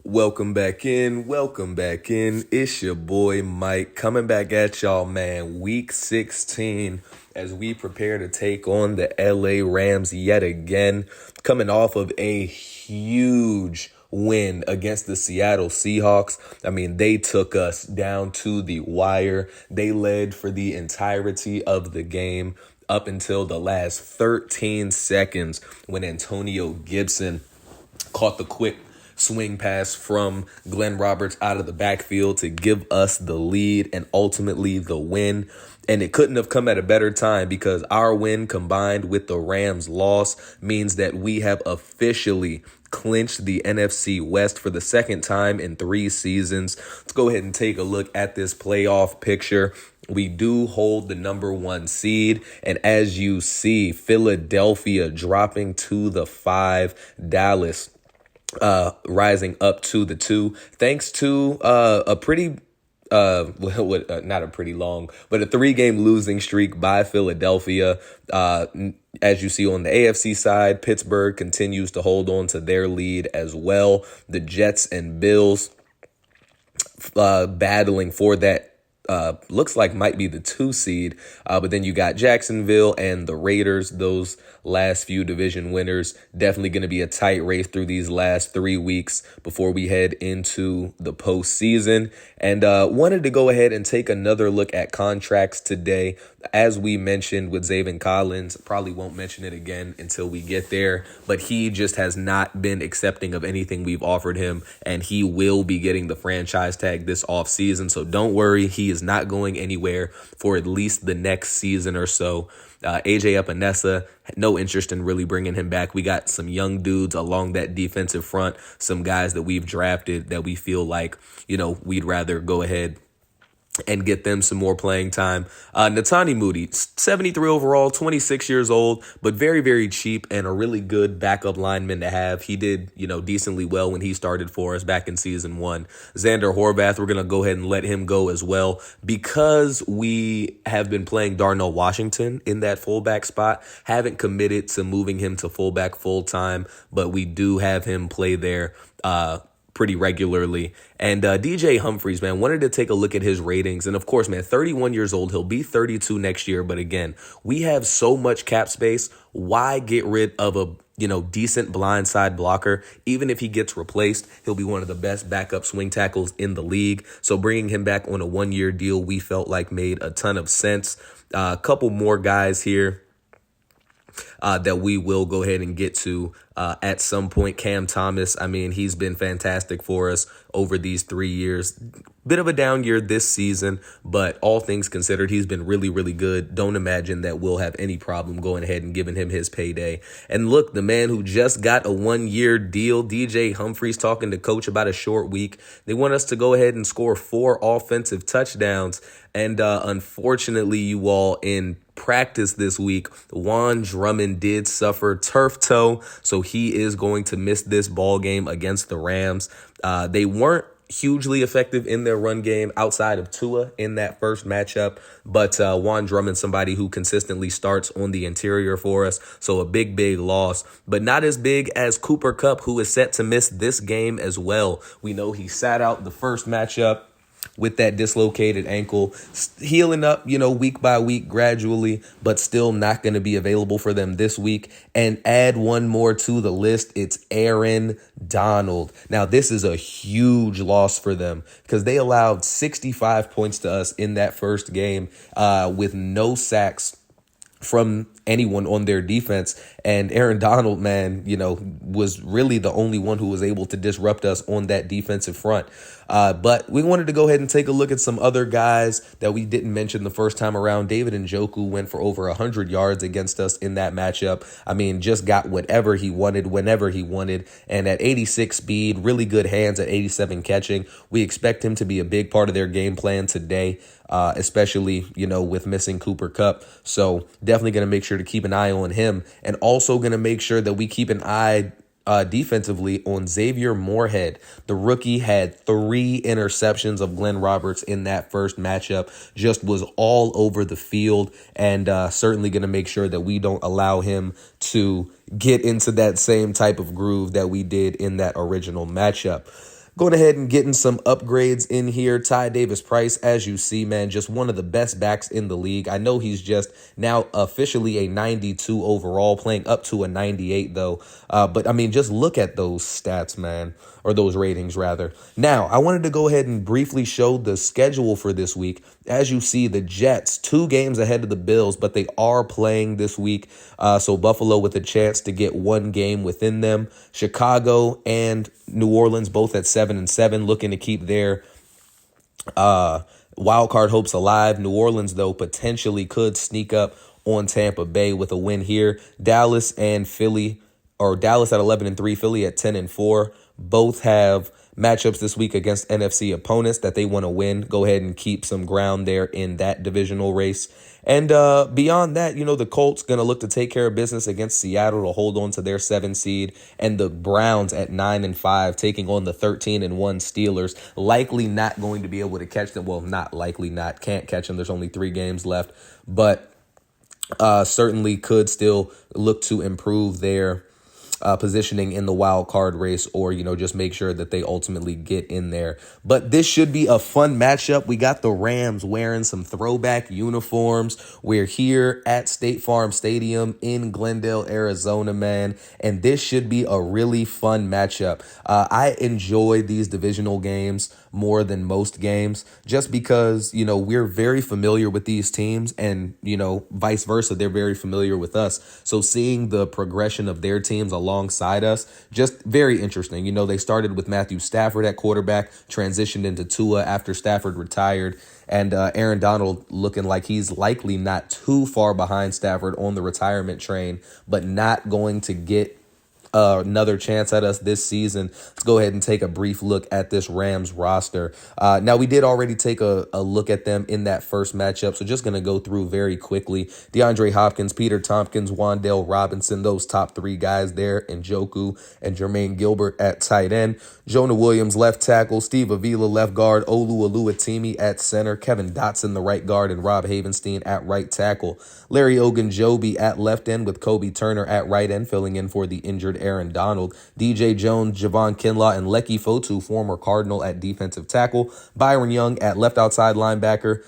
Welcome back in. Welcome back in. It's your boy Mike coming back at y'all, man. Week 16 as we prepare to take on the LA Rams yet again. Coming off of a huge win against the Seattle Seahawks. I mean, they took us down to the wire. They led for the entirety of the game up until the last 13 seconds when Antonio Gibson caught the quick swing pass from Glenn Roberts out of the backfield to give us the lead and ultimately the win. And it couldn't have come at a better time because our win combined with the Rams' loss means that we have officially clinched the NFC West for the second time in 3 seasons. Let's go ahead and take a look at this playoff picture. We do hold the number 1 seed. And as you see, Philadelphia dropping to the 5, Dallas rising up to the 2, thanks to a pretty not a pretty long, but a 3-game losing streak by Philadelphia. As you see on the AFC side, Pittsburgh continues to hold on to their lead as well. The Jets and Bills battling for that looks like might be the 2 seed. But then you got Jacksonville and the Raiders, those last few division winners. Definitely going to be a tight race through these last 3 weeks before we head into the postseason. And wanted to go ahead and take another look at contracts today. As we mentioned with Zaven Collins, probably won't mention it again until we get there, but he just has not been accepting of anything we've offered him, and he will be getting the franchise tag this offseason. So don't worry, he is not going anywhere for at least the next season or so. AJ Epinesa, no interest in really bringing him back. We got some young dudes along that defensive front, some guys that we've drafted that we feel like, we'd rather go ahead and get them some more playing time. Netani Moody, 73 overall, 26 years old, but very, very cheap and a really good backup lineman to have. He did, decently well when he started for us back in season 1. Xander Horvath, we're going to go ahead and let him go as well because we have been playing Darnell Washington in that fullback spot. Haven't committed to moving him to fullback full time, but we do have him play there pretty regularly. And DJ Humphries, man, wanted to take a look at his ratings. And of course, man, 31 years old. He'll be 32 next year. But again, we have so much cap space. Why get rid of a decent blindside blocker? Even if he gets replaced, he'll be one of the best backup swing tackles in the league. So bringing him back on a 1-year deal, we felt like made a ton of sense. A couple more guys here that we will go ahead and get to at some point. Cam Thomas, I mean, he's been fantastic for us over these 3 years. Bit of a down year this season, but all things considered, he's been really, really good. Don't imagine that we'll have any problem going ahead and giving him his payday. And look, the man who just got a 1-year deal, DJ Humphries, talking to coach about a short week. They want us to go ahead and score 4 offensive touchdowns. And unfortunately, you all, in practice this week, Juan Drummond did suffer turf toe, so he is going to miss this ball game against the Rams. They weren't hugely effective in their run game outside of Tua in that first matchup, but Juan Drummond, somebody who consistently starts on the interior for us, so a big, big loss, but not as big as Cooper Kupp, who is set to miss this game as well. We know he sat out the first matchup with that dislocated ankle, healing up, week by week gradually, but still not going to be available for them this week. And add one more to the list. It's Aaron Donald. Now, this is a huge loss for them because they allowed 65 points to us in that first game with no sacks from anyone on their defense. And Aaron Donald, man, was really the only one who was able to disrupt us on that defensive front. But we wanted to go ahead and take a look at some other guys that we didn't mention the first time around. David Njoku went for over 100 yards against us in that matchup. I mean, just got whatever he wanted, whenever he wanted. And at 86 speed, really good hands at 87 catching. We expect him to be a big part of their game plan today, especially, with missing Cooper Kupp. So definitely going to make sure to keep an eye on him, and also going to make sure that we keep an eye defensively on Xavier Moorhead. The rookie had 3 interceptions of Glenn Roberts in that first matchup, just was all over the field, and certainly going to make sure that we don't allow him to get into that same type of groove that we did in that original matchup. Going ahead and getting some upgrades in here. Ty Davis Price, as you see, man, just one of the best backs in the league. I know he's just now officially a 92 overall, playing up to a 98, though. But, I mean, just look at those stats, man, or those ratings, rather. Now, I wanted to go ahead and briefly show the schedule for this week. As you see, the Jets, 2 games ahead of the Bills, but they are playing this week. So Buffalo with a chance to get 1 game within them. Chicago and New Orleans both at 7-7, looking to keep their wild card hopes alive. New Orleans, though, potentially could sneak up on Tampa Bay with a win here. Dallas and Philly, or Dallas at 11-3, Philly at 10-4, both have matchups this week against NFC opponents that they want to win. Go ahead and keep some ground there in that divisional race. And beyond that, the Colts going to look to take care of business against Seattle to hold on to their 7 seed. And the Browns at 9-5 taking on the 13-1 Steelers. Likely not going to be able to catch them. Well, not likely not. Can't catch them. There's only 3 games left. But certainly could still look to improve their positioning in the wild card race, or, just make sure that they ultimately get in there. But this should be a fun matchup. We got the Rams wearing some throwback uniforms. We're here at State Farm Stadium in Glendale, Arizona, man. And this should be a really fun matchup. I enjoy these divisional games more than most games just because, we're very familiar with these teams and, vice versa. They're very familiar with us. So seeing the progression of their teams alongside us, just very interesting. They started with Matthew Stafford at quarterback, transitioned into Tua after Stafford retired, and Aaron Donald looking like he's likely not too far behind Stafford on the retirement train, but not going to get another chance at us this season. Let's go ahead and take a brief look at this Rams roster. Now, we did already take a look at them in that first matchup, so just going to go through very quickly. DeAndre Hopkins, Peter Tompkins, Wan'Dale Robinson, those top 3 guys there, Njoku and Jermaine Gilbert at tight end. Jonah Williams, left tackle. Steve Avila, left guard. Olu Oluwatimi at center. Kevin Dotson, the right guard, and Rob Havenstein at right tackle. Larry Ogunjobi at left end with Kobe Turner at right end, filling in for the injured Aaron Donald. DJ Jones, Javon Kinlaw, and Lecky Fotu, former Cardinal, at defensive tackle. Byron Young at left outside linebacker.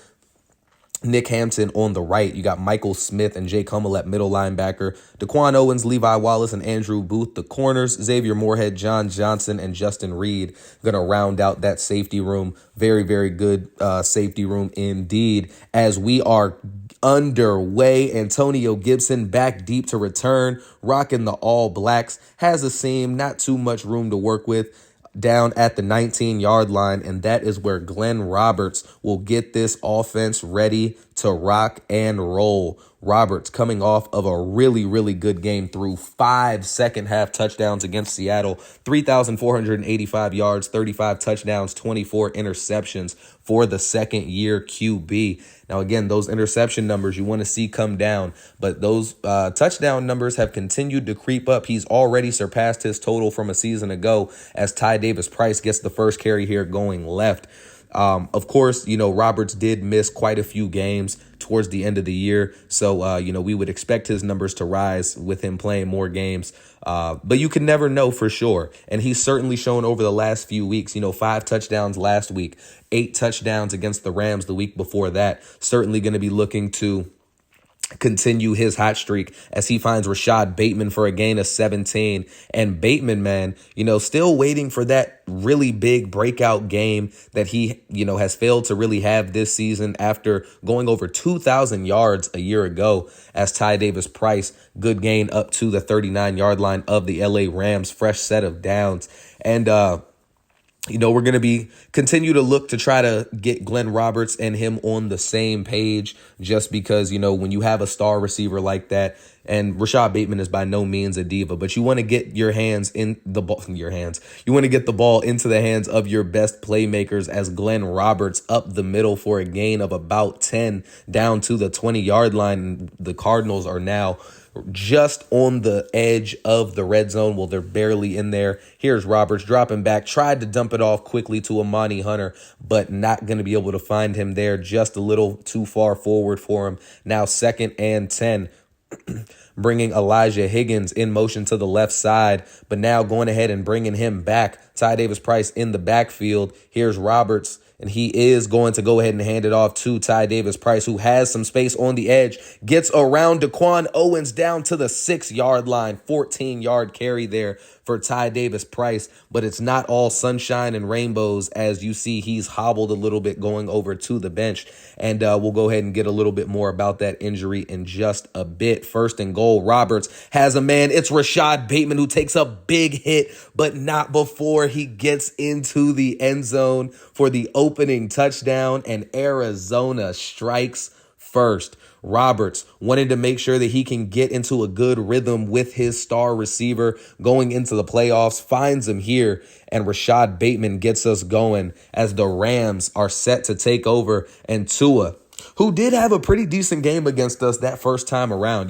Nick Hampton on the right. You got Michael Smith and Jake Hummel at middle linebacker. Daquan Owens, Levi Wallace, and Andrew Booth, the corners. Xavier Moorhead, John Johnson, and Justin Reed going to round out that safety room. Very, very good safety room indeed. As we are underway, Antonio Gibson back deep to return, rocking the All Blacks. Has a seam, not too much room to work with, down at the 19-yard line, and that is where Glenn Roberts will get this offense ready to rock and roll. Roberts coming off of a really, really good game, through 5 second-half touchdowns against Seattle, 3,485 yards, 35 touchdowns, 24 interceptions for the second-year QB. Now, again, those interception numbers you want to see come down, but those touchdown numbers have continued to creep up. He's already surpassed his total from a season ago as Ty Davis Price gets the first carry here going left. Of course, Roberts did miss quite a few games towards the end of the year. So, we would expect his numbers to rise with him playing more games. But you can never know for sure. And he's certainly shown over the last few weeks, 5 touchdowns last week, 8 touchdowns against the Rams the week before that. Certainly going to be looking to continue his hot streak as he finds Rashad Bateman for a gain of 17. And Bateman, man, still waiting for that really big breakout game that he, has failed to really have this season after going over 2,000 yards a year ago as Ty Davis Price, good gain up to the 39-yard line of the LA Rams, fresh set of downs. And, we're going to be continue to look to try to get Glenn Roberts and him on the same page, just because, when you have a star receiver like that, and Rashad Bateman is by no means a diva, but you want to get your hands in the ball, You want to get the ball into the hands of your best playmakers, as Glenn Roberts up the middle for a gain of about 10 down to the 20-yard line. The Cardinals are now just on the edge of the red zone. Well, they're barely in there. Here's Roberts dropping back, tried to dump it off quickly to Amani Hunter, but not going to be able to find him there. Just a little too far forward for him. Now 2nd and 10. Bringing Elijah Higgins in motion to the left side, but now going ahead and bringing him back Ty Davis-Price in the backfield. Here's Roberts. And he is going to go ahead and hand it off to Ty Davis-Price, who has some space on the edge, gets around Daquan Owens down to the 6-yard line, 14-yard carry there for Ty Davis-Price. But it's not all sunshine and rainbows. As you see, he's hobbled a little bit going over to the bench. And we'll go ahead and get a little bit more about that injury in just a bit. First and goal, Roberts has a man. It's Rashad Bateman who takes a big hit, but not before he gets into the end zone for the opening touchdown, and Arizona strikes first. Roberts wanted to make sure that he can get into a good rhythm with his star receiver going into the playoffs, finds him here, and Rashad Bateman gets us going as the Rams are set to take over, and Tua, who did have a pretty decent game against us that first time around,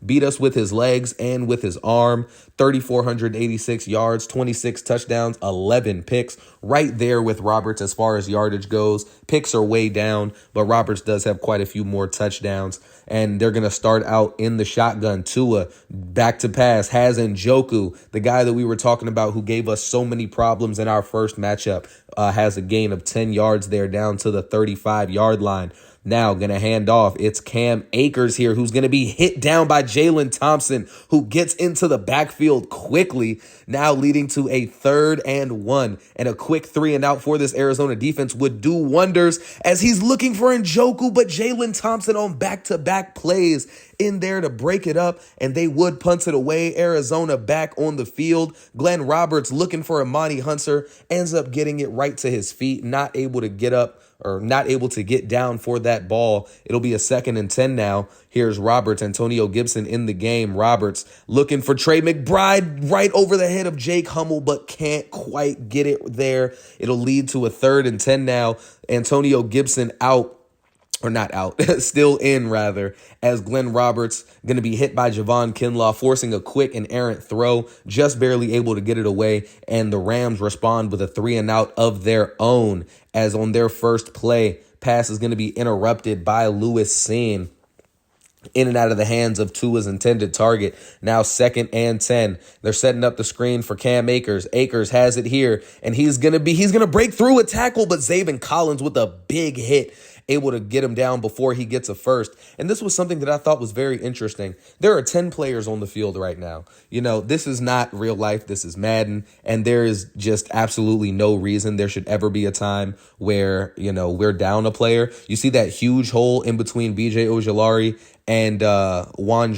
beat us with his legs and with his arm, 3,486 yards, 26 touchdowns, 11 picks, right there with Roberts as far as yardage goes. Picks are way down, but Roberts does have quite a few more touchdowns, and they're going to start out in the shotgun. Tua, back to pass, has Njoku, the guy that we were talking about who gave us so many problems in our first matchup, has a gain of 10 yards there down to the 35-yard line. Now going to hand off. It's Cam Akers here who's going to be hit down by Jalen Thompson, who gets into the backfield quickly, now leading to a 3rd and 1. And a quick 3 and out for this Arizona defense would do wonders as he's looking for Njoku, but Jalen Thompson on back-to-back plays in there to break it up, and they would punt it away. Arizona back on the field. Glenn Roberts looking for Amani Hunter, ends up getting it right to his feet, not able to get up or not able to get down for that ball. It'll be a 2nd and 10 now. Here's Roberts, Antonio Gibson in the game. Roberts looking for Trey McBride right over the head of Jake Hummel, but can't quite get it there. It'll lead to a 3rd and 10 now. Antonio Gibson out. Or not out, still in rather, as Glenn Roberts going to be hit by Javon Kinlaw, forcing a quick and errant throw, just barely able to get it away, and the Rams respond with a 3 and out of their own, as on their first play, pass is going to be interrupted by Lewis Seen. In and out of the hands of Tua's intended target. Now 2nd and 10. They're setting up the screen for Cam Akers. Akers has it here, and he's gonna break through a tackle, but Zaven Collins with a big hit, able to get him down before he gets a first. And this was something that I thought was very interesting. There are 10 players on the field right now. This is not real life. This is Madden, and there is just absolutely no reason there should ever be a time where, we're down a player. You see that huge hole in between BJ Ojolari and Juan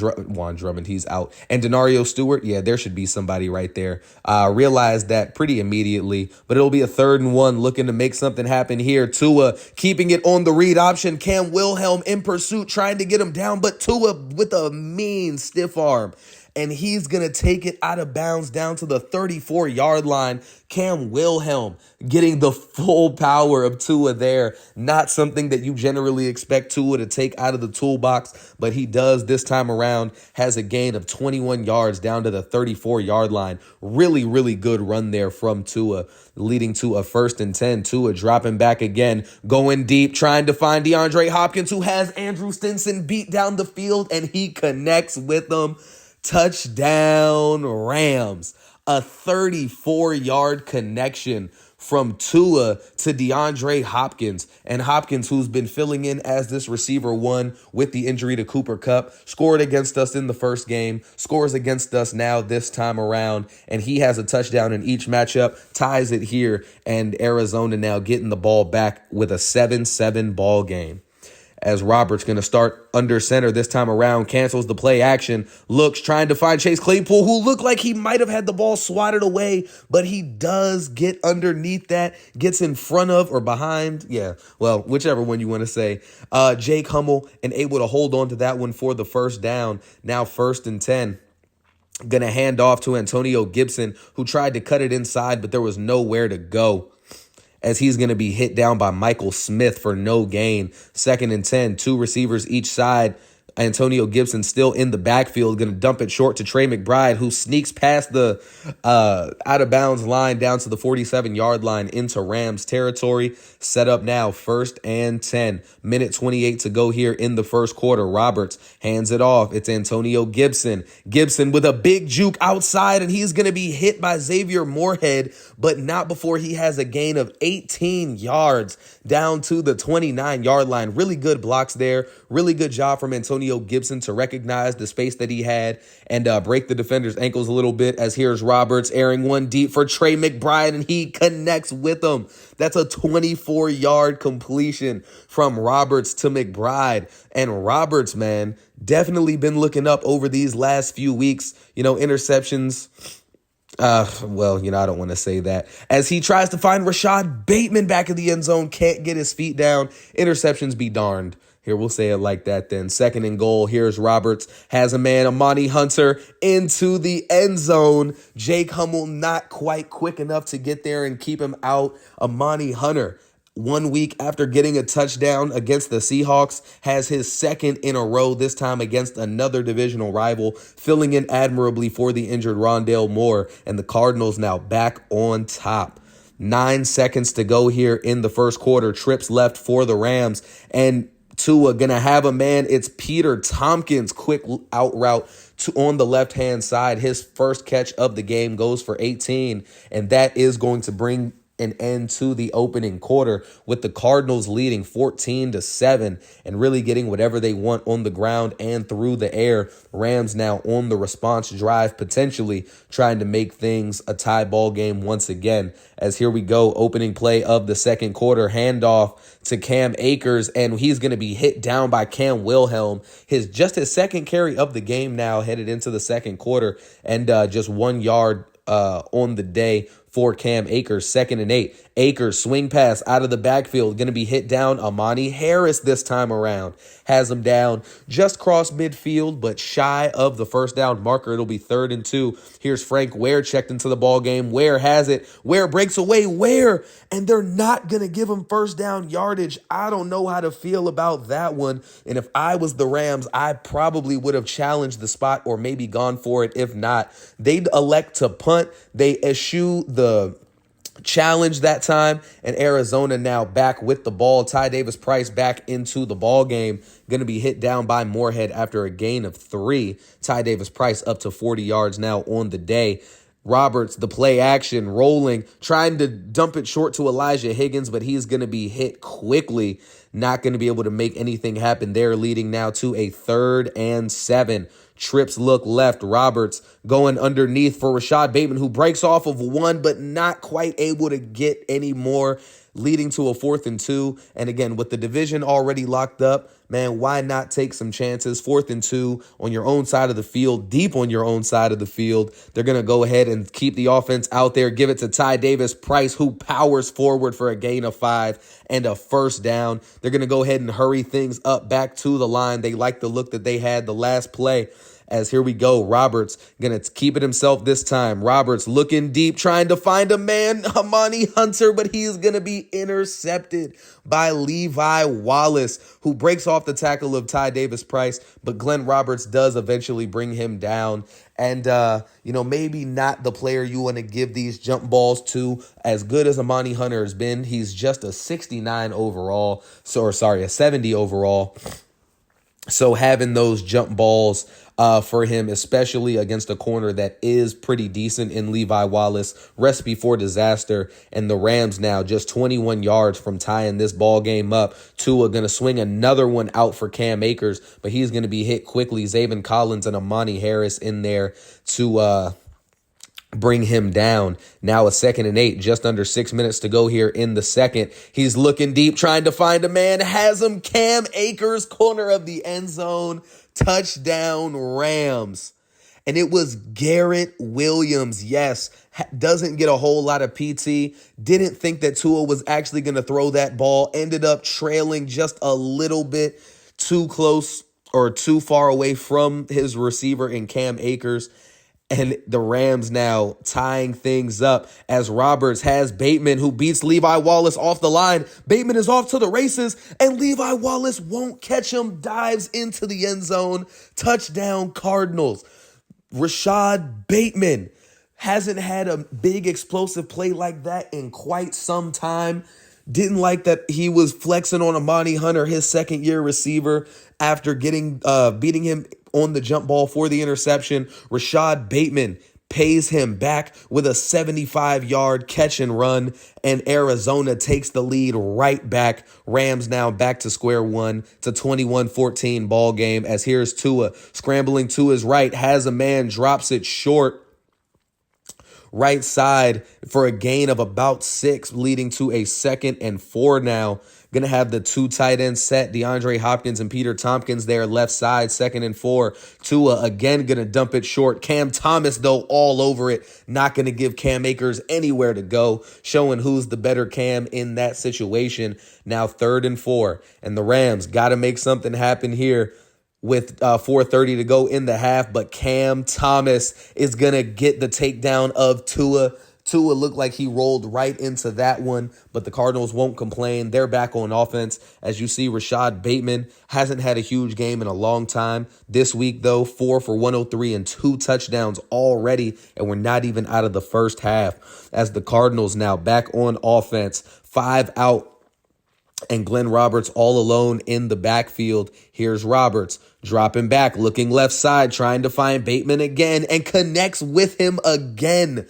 Drummond, he's out. And Denario Stewart, yeah, there should be somebody right there. Realized that pretty immediately, but it'll be a 3rd and 1 looking to make something happen here. Tua keeping it on the read option. Cam Wilhelm in pursuit, trying to get him down, but Tua with a mean stiff arm. And he's going to take it out of bounds down to the 34-yard line. Cam Wilhelm getting the full power of Tua there. Not something that you generally expect Tua to take out of the toolbox, but he does this time around. Has a gain of 21 yards down to the 34-yard line. Really, really good run there from Tua, leading to a 1st and 10. Tua dropping back again, going deep, trying to find DeAndre Hopkins, who has Andrew Stinson beat down the field, and he connects with them. Touchdown Rams. A 34-yard connection from Tua to DeAndre Hopkins. And Hopkins, who's been filling in as this receiver 1 with the injury to Cooper Kupp, scored against us in the first game, scores against us now this time around, and he has a touchdown in each matchup, ties it here, and Arizona now getting the ball back with a 7-7 ball game. As Roberts going to start under center this time around, cancels the play action, looks, trying to find Chase Claypool, who looked like he might have had the ball swatted away, but he does get underneath that, gets in front of or behind, whichever one you want to say, Jake Hummel, and able to hold on to that one for the first down. Now 1st and 10. Going to hand off to Antonio Gibson, who tried to cut it inside, but there was nowhere to go, as he's going to be hit down by Michael Smith for no gain. 2nd and 10, 2 receivers each side. Antonio Gibson still in the backfield, going to dump it short to Trey McBride, who sneaks past the out of bounds line down to the 47-yard line into Rams territory. Set up now, 1st and 10. Minute 28 to go here in the first quarter. Roberts hands it off. It's Antonio Gibson. Gibson with a big juke outside, and he's going to be hit by Xavier Moorhead, but not before he has a gain of 18 yards down to the 29-yard line. Really good blocks there. Really good job from Antonio Gibson to recognize the space that he had and break the defender's ankles a little bit, as here's Roberts airing one deep for Trey McBride, and he connects with him. That's a 24-yard completion from Roberts to McBride. And Roberts, man, definitely been looking up over these last few weeks. Interceptions. I don't want to say that. As he tries to find Rashad Bateman back in the end zone, can't get his feet down. Interceptions be darned. Here, we'll say it like that then. 2nd and goal. Here's Roberts. Has a man, Amani Hunter, into the end zone. Jake Hummel not quite quick enough to get there and keep him out. Amani Hunter, 1 week after getting a touchdown against the Seahawks, has his 2nd in a row, this time against another divisional rival, filling in admirably for the injured Rondale Moore. And the Cardinals now back on top. 9 seconds to go here in the first quarter. Trips left for the Rams. And Tua gonna have a man. It's Peter Tompkins, quick out route on the left-hand side. His first catch of the game goes for 18, and that is going to bring an end to the opening quarter, with the Cardinals leading 14-7 and really getting whatever they want on the ground and through the air. Rams now on the response drive, potentially trying to make things a tie ball game once again. As here we go, opening play of the second quarter, handoff to Cam Akers, and he's going to be hit down by Cam Wilhelm. His 2nd carry of the game now, headed into the second quarter, and just 1 yard on the day for Cam Akers. 2nd and 8. Akers swing pass out of the backfield, going to be hit down. Amani Harris this time around has him down just cross midfield, but shy of the first down marker. It'll be 3rd and 2. Here's Frank Ware checked into the ball game. Ware has it. Ware breaks away. Ware, and they're not going to give him first down yardage. I don't know how to feel about that one. And if I was the Rams, I probably would have challenged the spot or maybe gone for it. If not, they'd elect to punt. They eschew the challenge that time, and Arizona now back with the ball. Ty Davis Price back into the ball game, going to be hit down by Moorhead after a gain of 3. Ty Davis Price up to 40 yards now on the day. Roberts, the play action, rolling, trying to dump it short to Elijah Higgins, but he's going to be hit quickly. Not going to be able to make anything happen there, leading now to a 3rd and 7. Trips look left. Roberts going underneath for Rashad Bateman, who breaks off of one, but not quite able to get any more, leading to a 4th and 2. And again, with the division already locked up, man, why not take some chances? 4th and 2 on your own side of the field, deep on your own side of the field. They're going to go ahead and keep the offense out there, give it to Ty Davis Price, who powers forward for a gain of 5 and a first down. They're going to go ahead and hurry things up back to the line. They like the look that they had the last play. As here we go, Roberts going to keep it himself this time. Roberts looking deep, trying to find a man, Amani Hunter, but he's going to be intercepted by Levi Wallace, who breaks off the tackle of Ty Davis Price, but Glenn Roberts does eventually bring him down. And, maybe not the player you want to give these jump balls to. As good as Amani Hunter has been, he's just a 69 overall, a 70 overall. So having those jump balls for him, especially against a corner that is pretty decent in Levi Wallace, recipe for disaster. And the Rams now just 21 yards from tying this ball game up. Tua going to swing another one out for Cam Akers, but he's going to be hit quickly. Zaven Collins and Amani Harris in there to bring him down. Now a 2nd and 8, just under 6 minutes to go here in the second. He's looking deep, trying to find a man, has him. Cam Akers, corner of the end zone, touchdown Rams. And it was Garrett Williams. Yes, doesn't get a whole lot of PT. Didn't think that Tua was actually going to throw that ball. Ended up trailing just a little bit too close or too far away from his receiver in Cam Akers. And the Rams now tying things up as Roberts has Bateman, who beats Levi Wallace off the line. Bateman is off to the races, and Levi Wallace won't catch him, dives into the end zone. Touchdown, Cardinals. Rashad Bateman hasn't had a big explosive play like that in quite some time. Didn't like that he was flexing on Amani Hunter, his second-year receiver, after beating him on the jump ball for the interception. Rashad Bateman pays him back with a 75-yard catch and run, and Arizona takes the lead right back. Rams now back to square one. It's a 21-14 ball game, as here's Tua scrambling to his right, has a man, drops it short. Right side for a gain of about 6, leading to a 2nd and 4 now. Going to have the 2 tight ends set, DeAndre Hopkins and Peter Tompkins there, left side, 2nd and 4. Tua again going to dump it short. Cam Thomas, though, all over it. Not going to give Cam Akers anywhere to go, showing who's the better Cam in that situation. Now 3rd and 4, and the Rams got to make something happen here with 4:30 to go in the half, but Cam Thomas is going to get the takedown of Tua. Tua looked like he rolled right into that one, but the Cardinals won't complain. They're back on offense. As you see, Rashad Bateman hasn't had a huge game in a long time. This week, though, 4 for 103 and 2 touchdowns already, and we're not even out of the first half. As the Cardinals now back on offense, 5 out, and Glenn Roberts all alone in the backfield. Here's Roberts dropping back, looking left side, trying to find Bateman again, and connects with him again.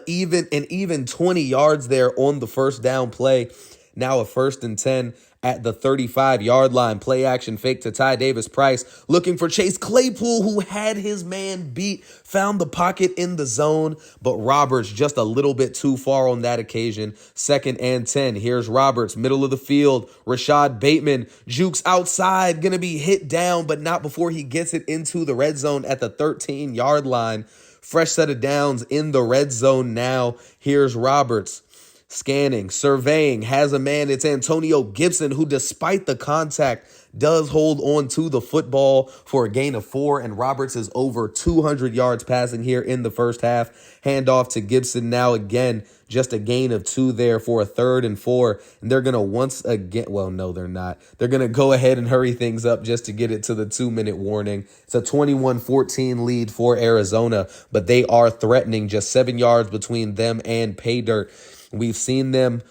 Even 20 yards there on the first down play. Now a 1st and 10 at the 35-yard line. Play action fake to Ty Davis-Price, looking for Chase Claypool, who had his man beat, found the pocket in the zone, but Roberts just a little bit too far on that occasion. 2nd and 10. Here's Roberts, middle of the field. Rashad Bateman jukes outside, going to be hit down, but not before he gets it into the red zone at the 13-yard line. Fresh set of downs in the red zone now. Here's Roberts. Scanning, surveying, has a man. It's Antonio Gibson, who, despite the contact, does hold on to the football for a gain of 4, and Roberts is over 200 yards passing here in the first half. Handoff to Gibson now again, just a gain of 2 there for a 3rd and 4, and they're going to once again, well, no, they're not. They're going to go ahead and hurry things up just to get it to the 2-minute warning. It's a 21-14 lead for Arizona, but they are threatening, just 7 yards between them and pay dirt. We've seen them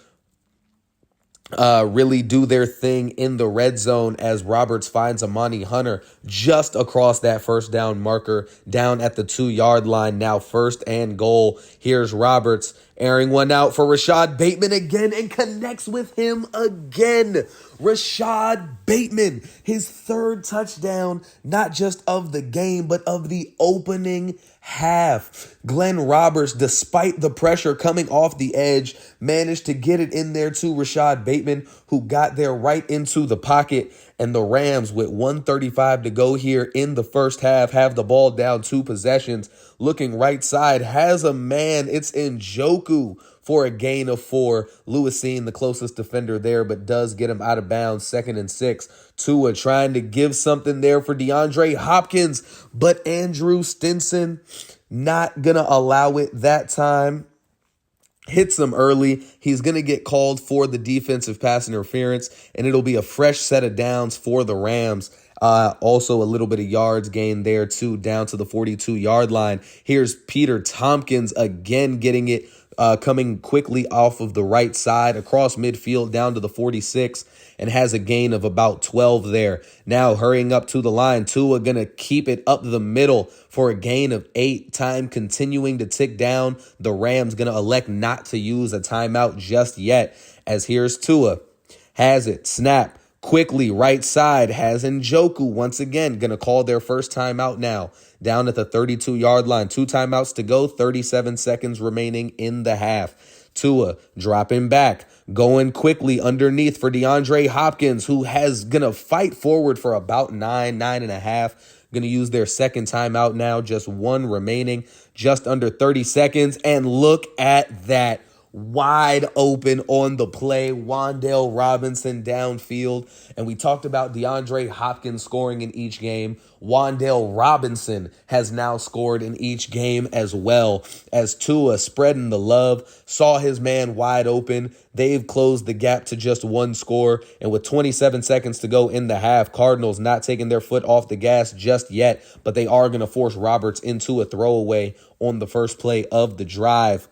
really do their thing in the red zone as Roberts finds Amani Hunter just across that first down marker, down at the 2-yard line. Now 1st and goal. Here's Roberts airing one out for Rashad Bateman again, and connects with him again. Rashad Bateman, his 3rd touchdown, not just of the game, but of the opening half. Glenn Roberts, despite the pressure coming off the edge, managed to get it in there to Rashad Bateman, who got there right into the pocket. And the Rams, with 1:35 to go here in the first half, have the ball down 2 possessions. Looking right side, has a man. It's Njoku for a gain of 4. Lewisine, the closest defender there, but does get him out of bounds. 2nd and 6. Tua trying to give something there for DeAndre Hopkins, but Andrew Stinson not going to allow it that time. Hits him early. He's going to get called for the defensive pass interference, and it'll be a fresh set of downs for the Rams. Also a little bit of yards gained there too, down to the 42-yard line. Here's Peter Tompkins again getting it, coming quickly off of the right side across midfield down to the 46, and has a gain of about 12 there. Now hurrying up to the line, Tua going to keep it up the middle for a gain of 8. Time continuing to tick down. The Rams going to elect not to use a timeout just yet, as here's Tua. Has it, snap. Quickly, right side, has Njoku once again. Going to call their first timeout now. Down at the 32-yard line. 2 timeouts to go, 37 seconds remaining in the half. Tua dropping back, going quickly underneath for DeAndre Hopkins, who has going to fight forward for about 9.5. Going to use their second timeout now, just 1 remaining, just under 30 seconds. And look at that. wide open on the play. Wan'Dale Robinson downfield. And we talked about DeAndre Hopkins scoring in each game. Wan'Dale Robinson has now scored in each game as well, as Tua spreading the love, saw his man wide open. They've closed the gap to just one score. And with 27 seconds to go in the half, Cardinals not taking their foot off the gas just yet, but they are going to force Roberts into a throwaway on the first play of the drive.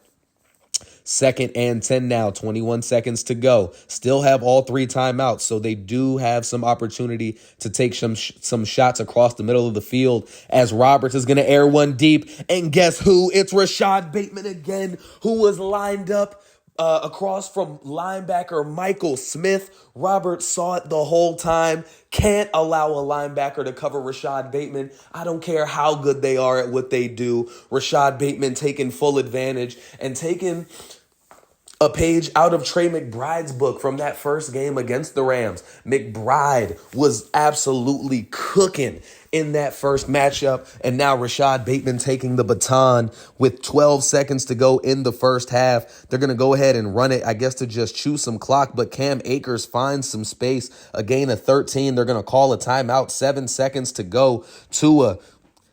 2nd and 10 now, 21 seconds to go. Still have all three timeouts, so they do have some opportunity to take some shots across the middle of the field as Roberts is going to air one deep. And guess who? It's Rashad Bateman again, who was lined up across from linebacker Michael Smith. Roberts saw it the whole time. Can't allow a linebacker to cover Rashad Bateman. I don't care how good they are at what they do. Rashad Bateman taking full advantage and taking a page out of Trey McBride's book from that first game against the Rams. McBride was absolutely cooking in that first matchup, and now Rashad Bateman taking the baton with 12 seconds to go in the first half. They're going to go ahead and run it, I guess, to just chew some clock, but Cam Akers finds some space. A gain of 13. They're going to call a timeout. 7 seconds to go. Tua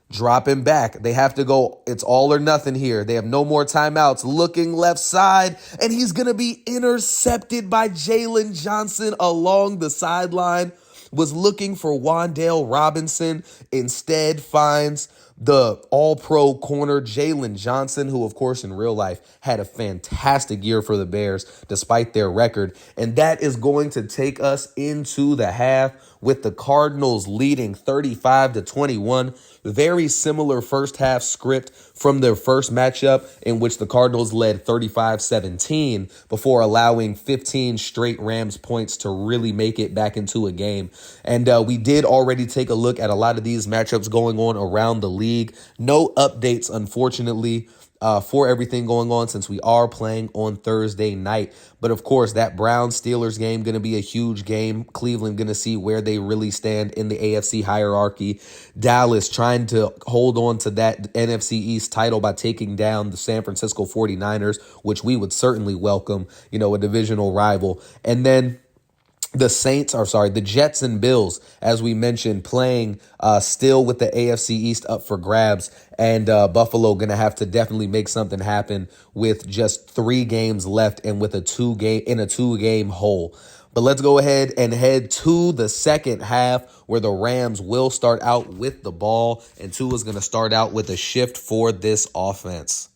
dropping back. They have to go. It's all or nothing here. They have no more timeouts. Looking left side, and he's going to be intercepted by Jalen Johnson along the sideline. Was looking for Wan'Dale Robinson. Instead finds the all-pro corner Jalen Johnson, who, of course, in real life had a fantastic year for the Bears despite their record. And that is going to take us into the half with the Cardinals leading 35-21. Very similar first half script from their first matchup, in which the Cardinals led 35-17 before allowing 15 straight Rams points to really make it back into a game. And we did already take a look at a lot of these matchups going on around the league. No updates, unfortunately, for everything going on, since we are playing on Thursday night. But of course, that Browns-Steelers game going to be a huge game. Cleveland going to see where they really stand in the AFC hierarchy. Dallas trying to hold on to that NFC East title by taking down the San Francisco 49ers, which we would certainly welcome, a divisional rival. And then the Jets and Bills, as we mentioned, playing still with the AFC East up for grabs, and Buffalo going to have to definitely make something happen with just 3 games left and with a 2-game hole. But let's go ahead and head to the second half, where the Rams will start out with the ball, and Tua's going to start out with a shift for this offense.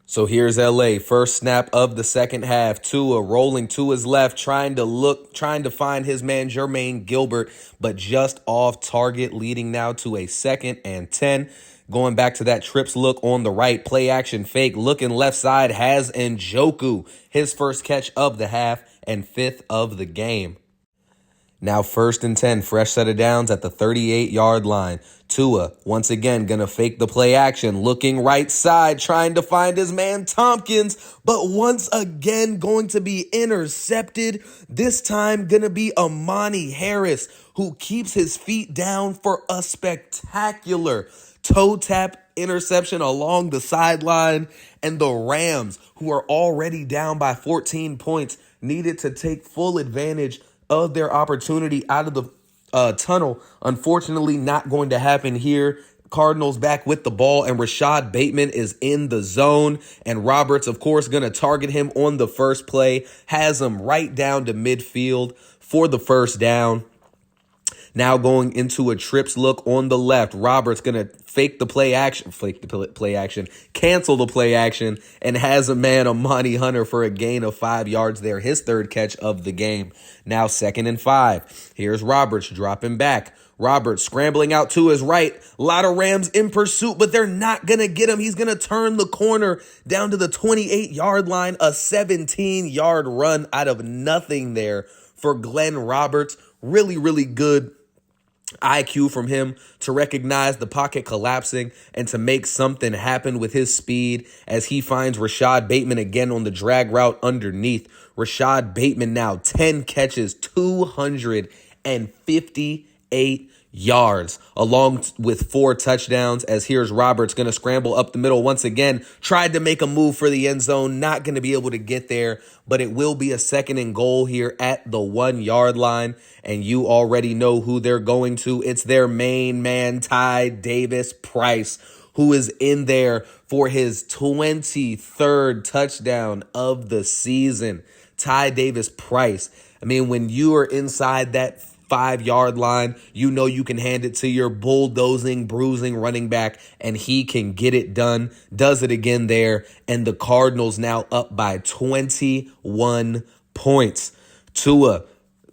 So here's LA, first snap of the second half. Tua rolling to his left, trying to find his man Jermaine Gilbert, but just off target, leading now to a 2nd and 10. Going back to that trips look on the right, play action fake, looking left side, has Njoku, his first catch of the half and 5th of the game. Now 1st and 10, fresh set of downs at the 38-yard line. Tua, once again, going to fake the play action, looking right side, trying to find his man Tompkins, but once again going to be intercepted. This time going to be Amani Harris, who keeps his feet down for a spectacular toe tap interception along the sideline. And the Rams, who are already down by 14 points, needed to take full advantage of their opportunity out of the tunnel. Unfortunately, not going to happen here. Cardinals back with the ball, and Rashad Bateman is in the zone. And Roberts, of course, going to target him on the first play. Has him right down to midfield for the first down. Now going into a trips look on the left. Roberts going to cancel the play action, and has a man, Amani Hunter, for a gain of 5 yards there. His 3rd catch of the game. Now 2nd and 5. Here's Roberts dropping back. Roberts scrambling out to his right. A lot of Rams in pursuit, but they're not going to get him. He's going to turn the corner down to the 28-yard line. A 17-yard run out of nothing there for Glenn Roberts. Really, really good IQ from him to recognize the pocket collapsing and to make something happen with his speed, as he finds Rashad Bateman again on the drag route underneath. Rashad Bateman now 10 catches, 258 yards, along with 4 touchdowns. As here's Roberts going to scramble up the middle once again, tried to make a move for the end zone, not going to be able to get there, but it will be a 2nd and goal here at the 1-yard line. And you already know who they're going to. It's their main man, Ty Davis Price, who is in there for his 23rd touchdown of the season. Ty Davis Price. I mean, when you are inside that 5-yard line, you know you can hand it to your bulldozing, bruising running back, and he can get it done. Does it again there, and the Cardinals now up by 21 points. Tua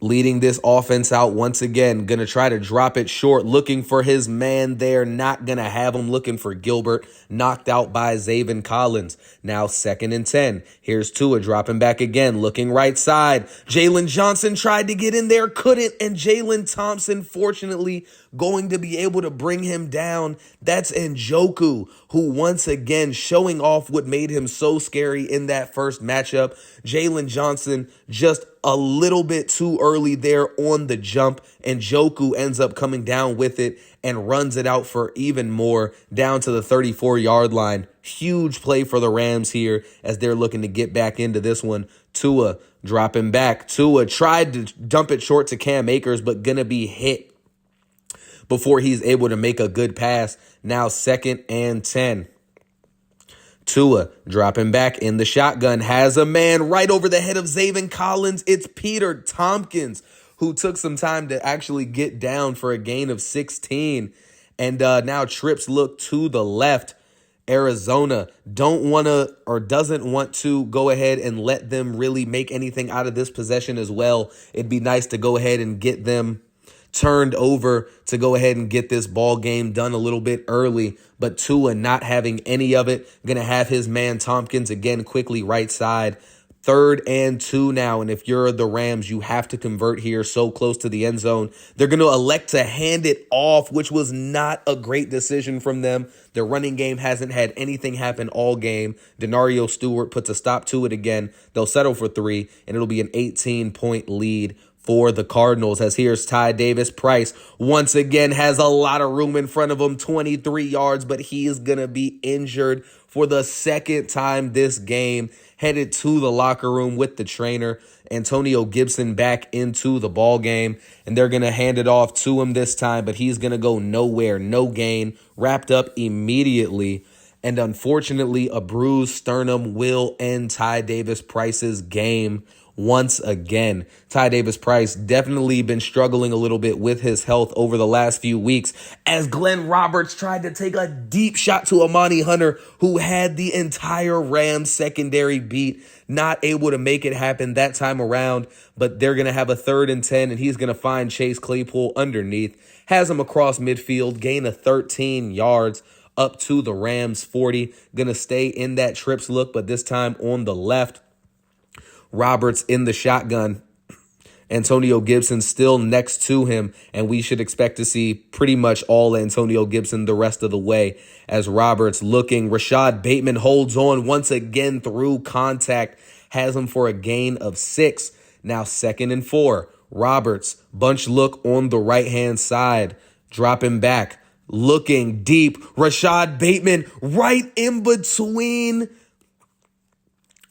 leading this offense out once again, going to try to drop it short, looking for his man there, not going to have him, looking for Gilbert, knocked out by Zaven Collins. Now 2nd and 10. Here's Tua dropping back again, looking right side. Jalen Johnson tried to get in there, couldn't, and Jalen Thompson, fortunately, going to be able to bring him down. That's Njoku, who once again showing off what made him so scary in that first matchup. Jalen Johnson just a little bit too early there on the jump, and Njoku ends up coming down with it and runs it out for even more down to the 34-yard line. Huge play for the Rams here as they're looking to get back into this one. Tua dropping back. Tua tried to dump it short to Cam Akers, but gonna be hit before he's able to make a good pass. Now 2nd and 10. Tua dropping back in the shotgun, has a man right over the head of Zaven Collins. It's Peter Tompkins, who took some time to actually get down for a gain of 16. And now trips look to the left. Arizona doesn't want to go ahead and let them really make anything out of this possession as well. It'd be nice to go ahead and get them turned over to go ahead and get this ball game done a little bit early, but Tua not having any of it, gonna have his man Tompkins again quickly right side. 3rd and 2 now, and if you're the Rams, you have to convert here, so close to the end zone. They're going to elect to hand it off, which was not a great decision from them. Their running game hasn't had anything happen all game. Denario Stewart puts a stop to it again. They'll settle for 3, and it'll be an 18-point lead for the Cardinals. As here's Ty Davis Price once again, has a lot of room in front of him, 23 yards, but he is going to be injured for the 2nd time this game. Headed to the locker room with the trainer, Antonio Gibson, back into the ball game, and they're going to hand it off to him this time, but he's going to go nowhere, no gain, wrapped up immediately. And unfortunately, a bruised sternum will end Ty Davis Price's game once again. Ty Davis Price definitely been struggling a little bit with his health over the last few weeks, as Glenn Roberts tried to take a deep shot to Amani Hunter, who had the entire Rams secondary beat, not able to make it happen that time around. But they're going to have a 3rd and 10, and he's going to find Chase Claypool underneath, has him across midfield, gain of 13 yards up to the Rams 40. Going to stay in that trips look, but this time on the left. Roberts in the shotgun. Antonio Gibson still next to him, and we should expect to see pretty much all Antonio Gibson the rest of the way. As Roberts looking, Rashad Bateman holds on once again through contact, has him for a gain of 6. Now 2nd and 4. Roberts, bunch look on the right-hand side, dropping back, looking deep. Rashad Bateman right in between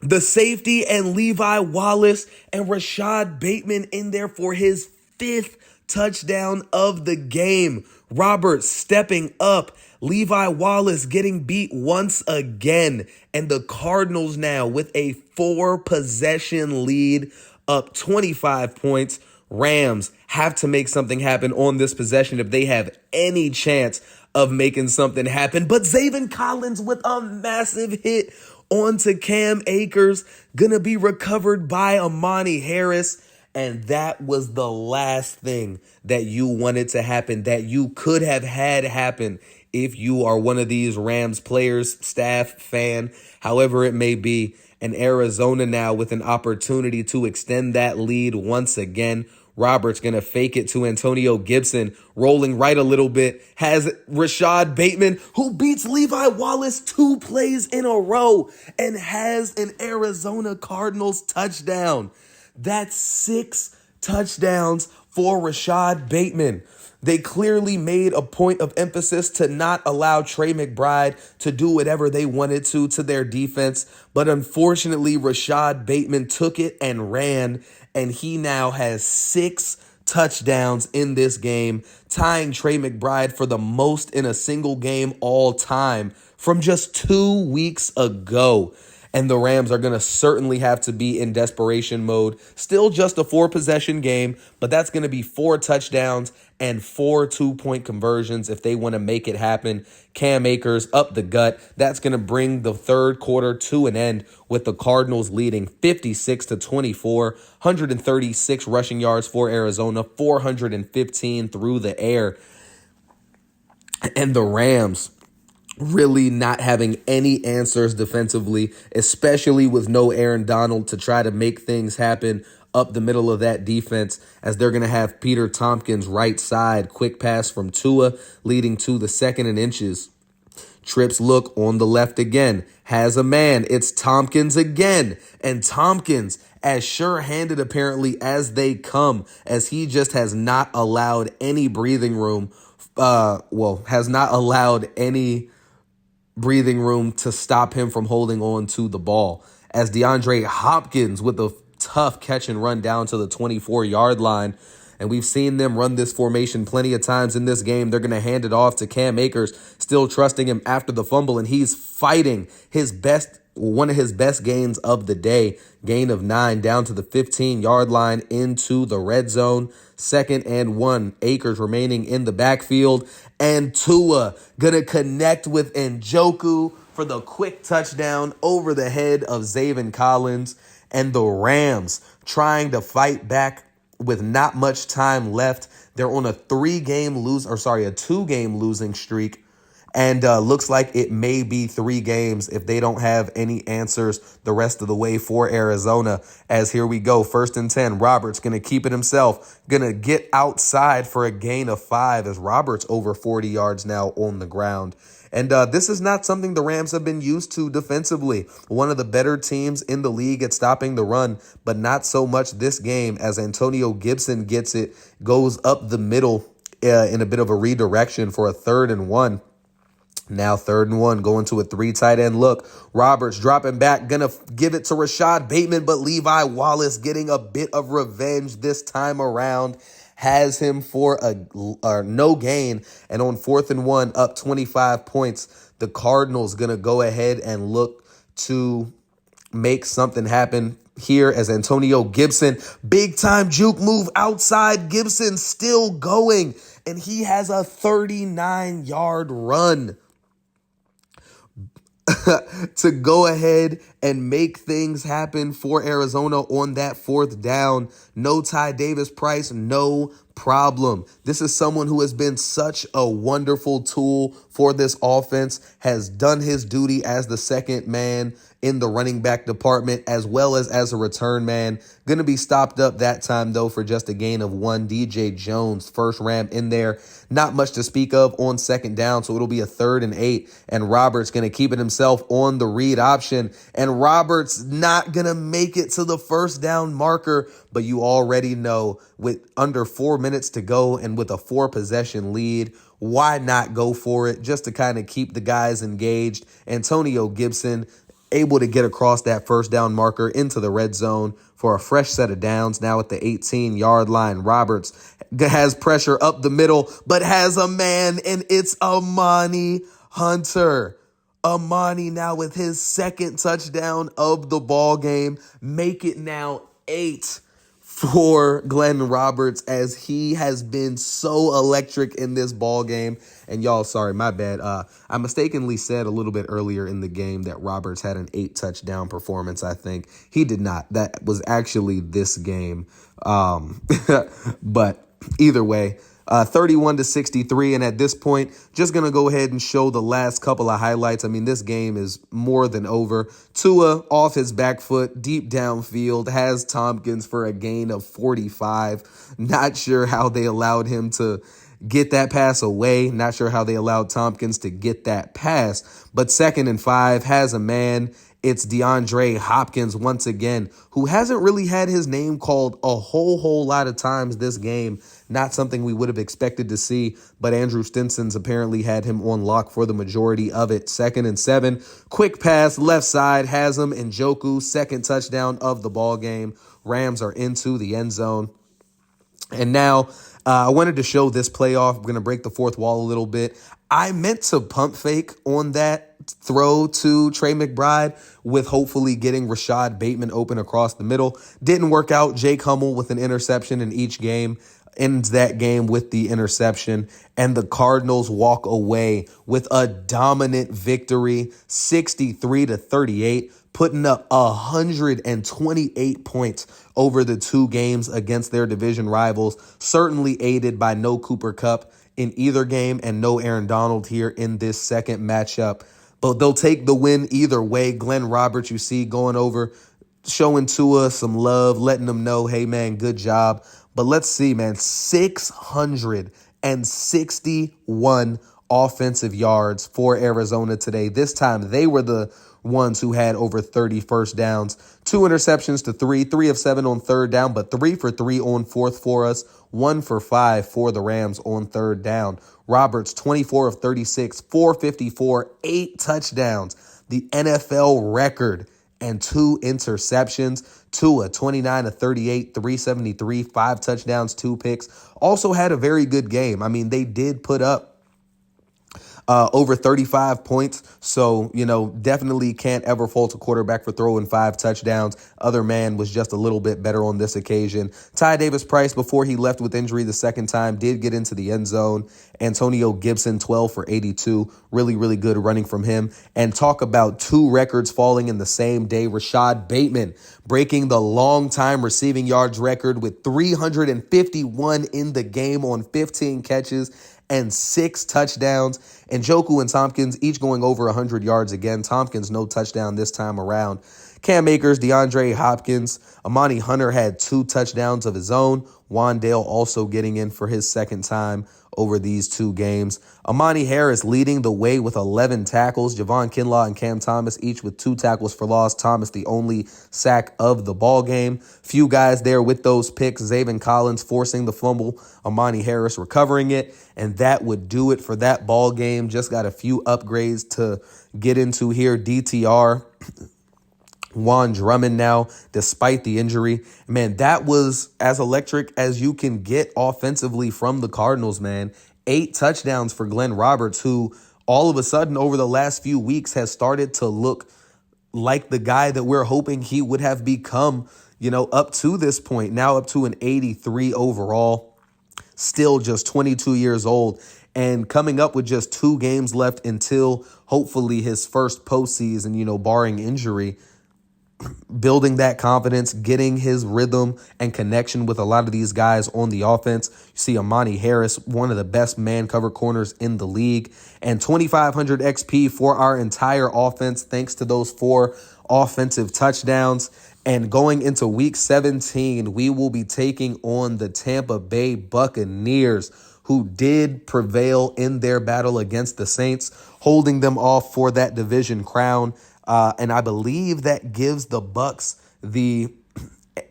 the safety and Levi Wallace, and Rashad Bateman in there for his 5th touchdown of the game. Roberts stepping up. Levi Wallace getting beat once again. And the Cardinals now with a 4-possession lead, up 25 points. Rams have to make something happen on this possession if they have any chance of making something happen. But Zaven Collins with a massive hit onto Cam Akers, gonna be recovered by Amani Harris. And that was the last thing that you wanted to happen, that you could have had happen if you are one of these Rams players, staff, fan, however it may be. And Arizona now with an opportunity to extend that lead once again. Roberts going to fake it to Antonio Gibson, rolling right a little bit, has Rashad Bateman, who beats Levi Wallace 2 plays in a row and has an Arizona Cardinals touchdown. That's 6 touchdowns for Rashad Bateman. They clearly made a point of emphasis to not allow Trey McBride to do whatever they wanted to their defense. But unfortunately, Rashad Bateman took it and ran, and he now has 6 touchdowns in this game, tying Trey McBride for the most in a single game all time from just 2 weeks ago. And the Rams are going to certainly have to be in desperation mode. Still just a 4-possession game, but that's going to be 4 touchdowns and 4 2-point conversions if they want to make it happen. Cam Akers up the gut. That's going to bring the third quarter to an end with the Cardinals leading 56-24, 136 rushing yards for Arizona, 415 through the air. And the Rams really not having any answers defensively, especially with no Aaron Donald to try to make things happen up the middle of that defense, as they're going to have Peter Tompkins right side, quick pass from Tua leading to the 2nd and inches. Trips look on the left again, has a man. It's Tompkins again. And Tompkins, as sure-handed apparently as they come, as he just has not allowed any breathing room, has not allowed any breathing room to stop him from holding on to the ball. As DeAndre Hopkins with a tough catch and run down to the 24-yard line. And we've seen them run this formation plenty of times in this game. They're going to hand it off to Cam Akers, still trusting him after the fumble, and he's fighting one of his best gains of the day. Gain of 9 down to the 15-yard line into the red zone. 2nd and 1. Akers remaining in the backfield. And Tua gonna connect with Njoku for the quick touchdown over the head of Zaven Collins. And the Rams trying to fight back with not much time left. They're on a 2-game losing streak. And looks like it may be 3 games if they don't have any answers the rest of the way for Arizona. As here we go, 1st and 10. Roberts going to keep it himself. Going to get outside for a gain of 5 as Roberts over 40 yards now on the ground. And this is not something the Rams have been used to defensively. One of the better teams in the league at stopping the run, but not so much this game as Antonio Gibson gets it, goes up the middle in a bit of a redirection for a 3rd and 1. Now 3rd and 1, going to a 3 tight end look. Roberts dropping back, gonna give it to Rashad Bateman, but Levi Wallace getting a bit of revenge this time around. Has him for a no gain, and on 4th and 1, up 25 points. The Cardinals gonna go ahead and look to make something happen here as Antonio Gibson, big time juke move outside. Gibson still going, and he has a 39-yard run to go ahead and make things happen for Arizona on that 4th down. No Ty Davis-Price, no problem. This is someone who has been such a wonderful tool for this offense, has done his duty as the 2nd man in the running back department as well as a return man. Going to be stopped up that time, though, for just a gain of 1. DJ Jones, first ram in there. Not much to speak of on 2nd down, so it'll be a 3rd and 8. And Roberts going to keep it himself on the read option. And Roberts not going to make it to the 1st down marker, but you already know with under 4 minutes to go and with a 4-possession lead, why not go for it just to kind of keep the guys engaged? Antonio Gibson able to get across that 1st down marker into the red zone for a fresh set of downs. Now at the 18-yard line, Roberts has pressure up the middle, but has a man, and it's Amani Hunter. Amani now with his 2nd touchdown of the ball game. Make it now 8 for Glenn Roberts, as he has been so electric in this ball game. And y'all, sorry, my bad. I mistakenly said a little bit earlier in the game that Roberts had an 8 touchdown performance. I think he did not. That was actually this game. But either way, 31-63. And at this point, just going to go ahead and show the last couple of highlights. I mean, this game is more than over. Tua off his back foot, deep downfield, has Tompkins for a gain of 45. Not sure how they allowed him to get that pass away. Not sure how they allowed Tompkins to get that pass. But 2nd and 5, has a man. It's DeAndre Hopkins once again, who hasn't really had his name called a whole lot of times this game. Not something we would have expected to see, but Andrew Stinson's apparently had him on lock for the majority of it. 2nd and 7, quick pass, left side, has him. Njoku, second touchdown of the ball game. Rams are into the end zone. And now I wanted to show this playoff. We're going to break the fourth wall a little bit. I meant to pump fake on that throw to Trey McBride with hopefully getting Rashad Bateman open across the middle. Didn't work out. Jake Hummel with an interception in each game ends that game with the interception, and the Cardinals walk away with a dominant victory, 63-38, putting up 128 points over the two games against their division rivals, certainly aided by no Cooper Kupp in either game and no Aaron Donald here in this second matchup. But they'll take the win either way. Glenn Roberts, you see, going over, showing Tua some love, letting them know, hey, man, good job. But let's see, man, 661 offensive yards for Arizona today. This time they were the ones who had over 30 first downs. 2 interceptions to 3 of 7 on third down, but 3 for 3 on fourth for us. 1 for 5 for the Rams on third down. Roberts, 24 of 36, 454, 8 touchdowns, the NFL record, and 2 interceptions. Tua, 29 of 38, 373, 5 touchdowns, 2 picks. Also had a very good game. I mean, they did put up over 35 points. So, definitely can't ever fault a quarterback for throwing 5 touchdowns. Other man was just a little bit better on this occasion. Ty Davis-Price, before he left with injury the second time, did get into the end zone. Antonio Gibson, 12 for 82. Really, really good running from him. And talk about 2 records falling in the same day. Rashad Bateman breaking the long-time receiving yards record with 351 in the game on 15 catches and 6 touchdowns. And Njoku and Tompkins each going over 100 yards again. Tompkins, no touchdown this time around. Cam Akers, DeAndre Hopkins, Amani Hunter had 2 touchdowns of his own. Wandale also getting in for his second time over these 2 games. Amani Harris leading the way with 11 tackles. Javon Kinlaw and Cam Thomas each with 2 tackles for loss. Thomas the only sack of the ball game. Few guys there with those picks. Zaven Collins forcing the fumble. Amani Harris recovering it. And that would do it for that ball game. Just got a few upgrades to get into here. DTR. Juan Drummond now, despite the injury. Man, that was as electric as you can get offensively from the Cardinals, man. 8 touchdowns for Glenn Roberts, who all of a sudden over the last few weeks has started to look like the guy that we're hoping he would have become, up to this point. Now up to an 83 overall, still just 22 years old. And coming up with just 2 games left until hopefully his first postseason, barring injury. Building that confidence, getting his rhythm and connection with a lot of these guys on the offense. You see Amani Harris, one of the best man cover corners in the league, and 2,500 XP for our entire offense thanks to those 4 offensive touchdowns. And going into week 17, we will be taking on the Tampa Bay Buccaneers, who did prevail in their battle against the Saints, holding them off for that division crown. And I believe that gives the Bucs the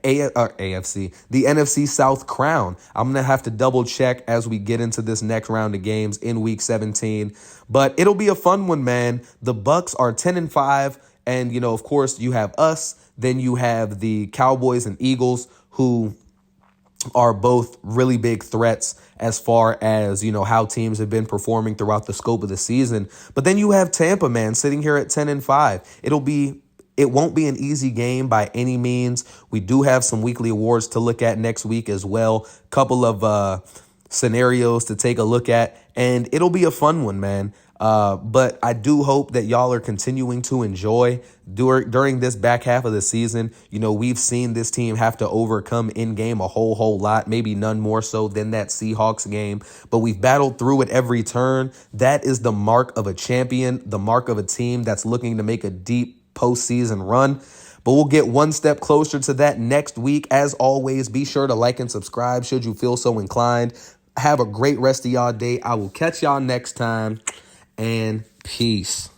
the NFC South crown. I'm going to have to double check as we get into this next round of games in week 17. But it'll be a fun one, man. The Bucs are 10-5. And, of course, you have us. Then you have the Cowboys and Eagles, who are both really big threats as far as, how teams have been performing throughout the scope of the season. But then you have Tampa, man, sitting here at 10-5. It won't be an easy game by any means. We do have some weekly awards to look at next week as well. Couple of scenarios to take a look at, and it'll be a fun one, man. But I do hope that y'all are continuing to enjoy during this back half of the season. We've seen this team have to overcome in game a whole lot, maybe none more so than that Seahawks game, but we've battled through it every turn. That is the mark of a champion, the mark of a team that's looking to make a deep postseason run. But we'll get one step closer to that next week. As always, be sure to like and subscribe should you feel so inclined. Have a great rest of y'all day. I will catch y'all next time. And peace.